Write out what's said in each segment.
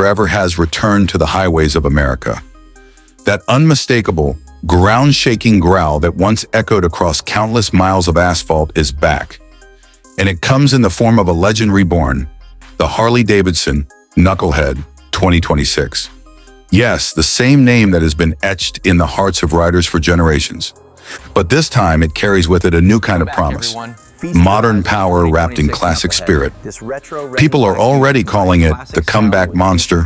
forever has returned to the highways of America. That unmistakable, ground-shaking growl that once echoed across countless miles of asphalt is back. And it comes in the form of a legend reborn, the Harley Davidson Knucklehead 2026. Yes, the same name that has been etched in the hearts of riders for generations. But this time it carries with it a new kind of promise. Modern power wrapped in classic spirit. People are already calling it the comeback monster,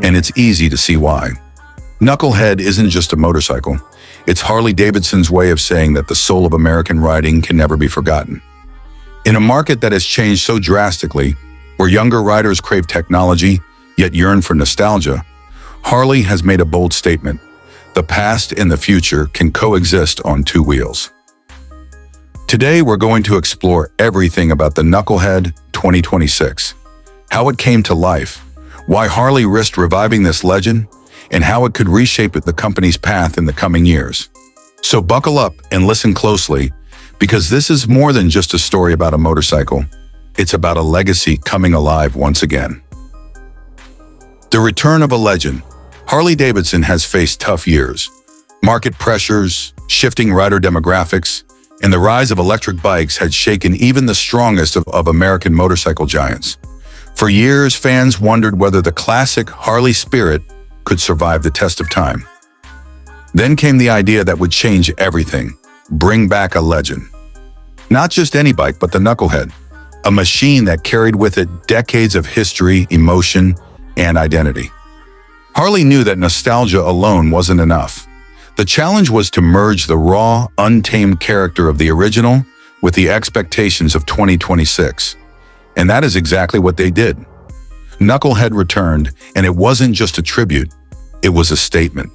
and it's easy to see why. Knucklehead isn't just a motorcycle. It's Harley Davidson's way of saying that the soul of American riding can never be forgotten. In a market that has changed so drastically, where younger riders crave technology, yet yearn for nostalgia, Harley has made a bold statement. The past and the future can coexist on two wheels. Today, we're going to explore everything about the Knucklehead 2026, how it came to life, why Harley risked reviving this legend, and how it could reshape the company's path in the coming years. So buckle up and listen closely, because this is more than just a story about a motorcycle. It's about a legacy coming alive once again. The return of a legend. Harley Davidson has faced tough years. Market pressures, shifting rider demographics, and the rise of electric bikes had shaken even the strongest of American motorcycle giants. For years, fans wondered whether the classic Harley spirit could survive the test of time. Then came the idea that would change everything, bring back a legend. Not just any bike, but the Knucklehead, a machine that carried with it decades of history, emotion, and identity. Harley knew that nostalgia alone wasn't enough. The challenge was to merge the raw, untamed character of the original with the expectations of 2026. And that is exactly what they did. Knucklehead returned, and it wasn't just a tribute, it was a statement.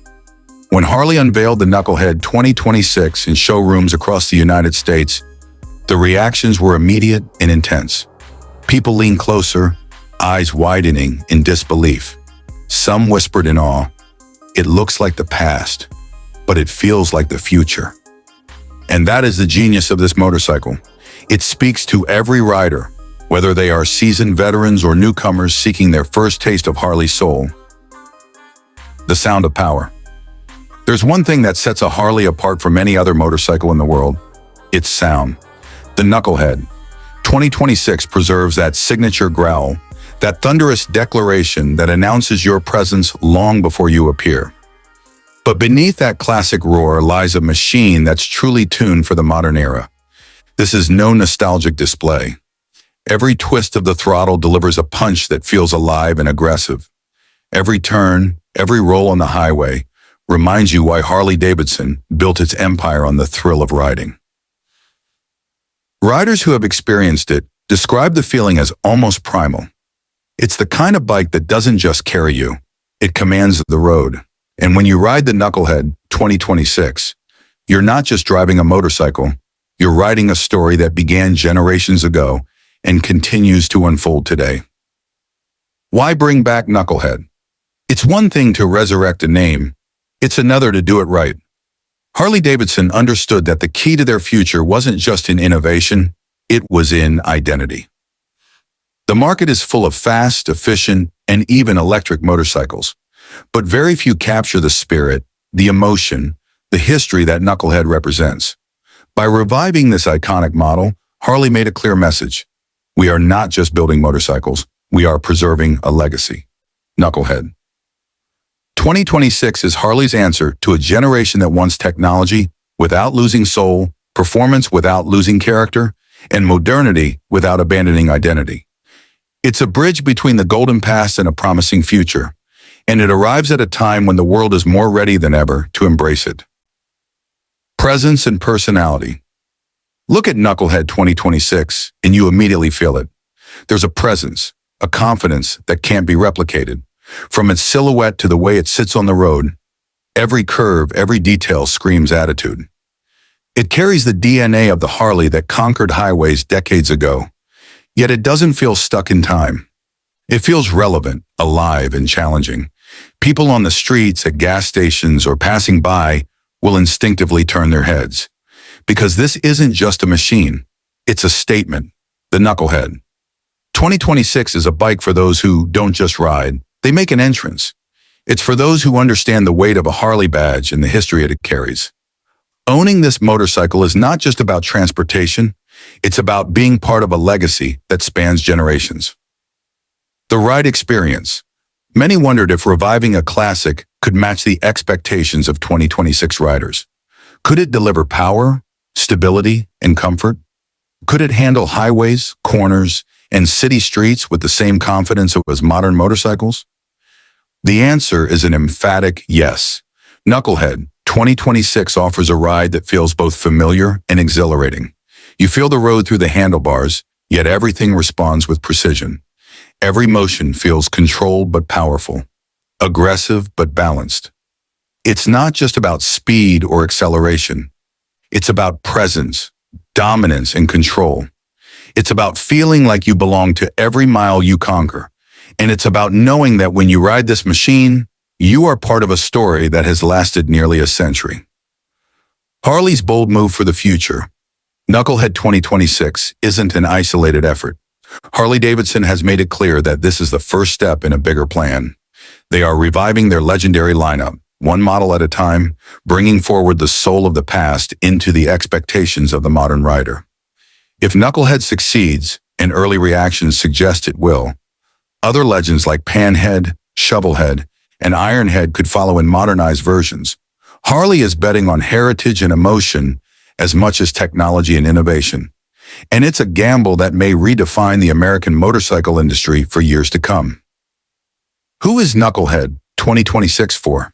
When Harley unveiled the Knucklehead 2026 in showrooms across the United States, the reactions were immediate and intense. People leaned closer, eyes widening in disbelief. Some whispered in awe, "It looks like the past, but it feels like the future." And that is the genius of this motorcycle. It speaks to every rider, whether they are seasoned veterans or newcomers seeking their first taste of Harley's soul. The sound of power. There's one thing that sets a Harley apart from any other motorcycle in the world. Its sound. The Knucklehead 2026 preserves that signature growl, that thunderous declaration that announces your presence long before you appear. But beneath that classic roar lies a machine that's truly tuned for the modern era. This is no nostalgic display. Every twist of the throttle delivers a punch that feels alive and aggressive. Every turn, every roll on the highway reminds you why Harley Davidson built its empire on the thrill of riding. Riders who have experienced it describe the feeling as almost primal. It's the kind of bike that doesn't just carry you, it commands the road. And when you ride the Knucklehead 2026, you're not just driving a motorcycle, you're riding a story that began generations ago and continues to unfold today. Why bring back Knucklehead? It's one thing to resurrect a name, it's another to do it right. Harley Davidson understood that the key to their future wasn't just in innovation, it was in identity. The market is full of fast, efficient, and even electric motorcycles, but very few capture the spirit, the emotion, the history that Knucklehead represents. By reviving this iconic model, Harley made a clear message. We are not just building motorcycles, we are preserving a legacy. Knucklehead 2026 is Harley's answer to a generation that wants technology without losing soul, performance without losing character, and modernity without abandoning identity. It's a bridge between the golden past and a promising future, and it arrives at a time when the world is more ready than ever to embrace it. Presence and personality. Look at Knucklehead 2026, and you immediately feel it. There's a presence, a confidence that can't be replicated. From its silhouette to the way it sits on the road, every curve, every detail screams attitude. It carries the DNA of the Harley that conquered highways decades ago. Yet it doesn't feel stuck in time. It feels relevant, alive, and challenging. People on the streets, at gas stations, or passing by will instinctively turn their heads. Because this isn't just a machine, it's a statement. The Knucklehead 2026 is a bike for those who don't just ride, they make an entrance. It's for those who understand the weight of a Harley badge and the history it carries. Owning this motorcycle is not just about transportation, it's about being part of a legacy that spans generations. The ride experience. Many wondered if reviving a classic could match the expectations of 2026 riders. Could it deliver power, stability, and comfort? Could it handle highways, corners, and city streets with the same confidence as modern motorcycles? The answer is an emphatic yes. Knucklehead 2026 offers a ride that feels both familiar and exhilarating. You feel the road through the handlebars, yet everything responds with precision. Every motion feels controlled but powerful, aggressive but balanced. It's not just about speed or acceleration. It's about presence, dominance, and control. It's about feeling like you belong to every mile you conquer. And it's about knowing that when you ride this machine, you are part of a story that has lasted nearly a century. Harley's bold move for the future. Knucklehead 2026 isn't an isolated effort. Harley Davidson has made it clear that this is the first step in a bigger plan. They are reviving their legendary lineup, one model at a time, bringing forward the soul of the past into the expectations of the modern rider. If Knucklehead succeeds, and early reactions suggest it will, other legends like Panhead, Shovelhead, and Ironhead could follow in modernized versions. Harley is betting on heritage and emotion as much as technology and innovation. And it's a gamble that may redefine the American motorcycle industry for years to come. Who is Knucklehead 2026 for?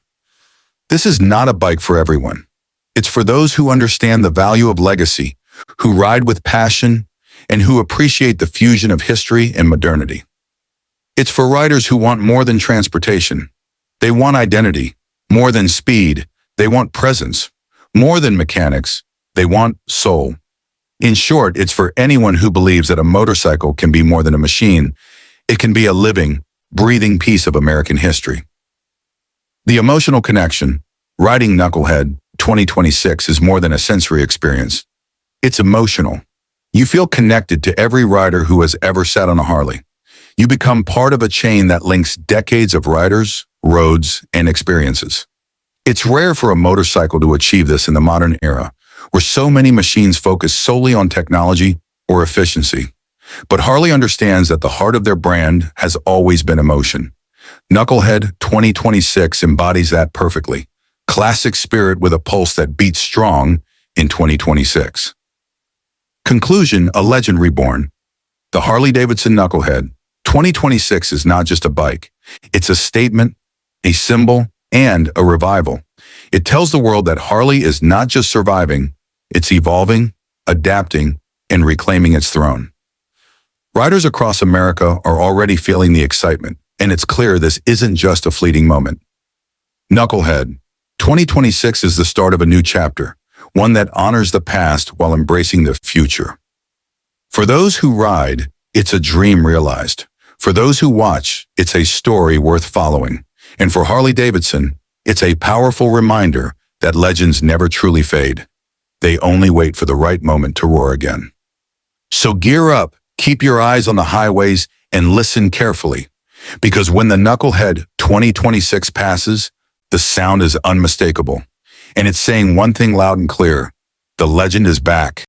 This is not a bike for everyone. It's for those who understand the value of legacy, who ride with passion, and who appreciate the fusion of history and modernity. It's for riders who want more than transportation. They want identity. More than speed, they want presence. More than mechanics, they want soul. In short, it's for anyone who believes that a motorcycle can be more than a machine. It can be a living, breathing piece of American history. The emotional connection. Riding Knucklehead 2026 is more than a sensory experience. It's emotional. You feel connected to every rider who has ever sat on a Harley. You become part of a chain that links decades of riders, roads, and experiences. It's rare for a motorcycle to achieve this in the modern era, where so many machines focus solely on technology or efficiency. But Harley understands that the heart of their brand has always been emotion. Knucklehead 2026 embodies that perfectly. Classic spirit with a pulse that beats strong in 2026. Conclusion, a legend reborn. The Harley Davidson Knucklehead 2026 is not just a bike. It's a statement, a symbol, and a revival. It tells the world that Harley is not just surviving, it's evolving, adapting, and reclaiming its throne. Riders across America are already feeling the excitement, and it's clear this isn't just a fleeting moment. Knucklehead 2026 is the start of a new chapter, one that honors the past while embracing the future. For those who ride, it's a dream realized. For those who watch, it's a story worth following. And for Harley Davidson, it's a powerful reminder that legends never truly fade. They only wait for the right moment to roar again. So gear up, keep your eyes on the highways, and listen carefully. Because when the Knucklehead 2026 passes, the sound is unmistakable. And it's saying one thing loud and clear: the legend is back.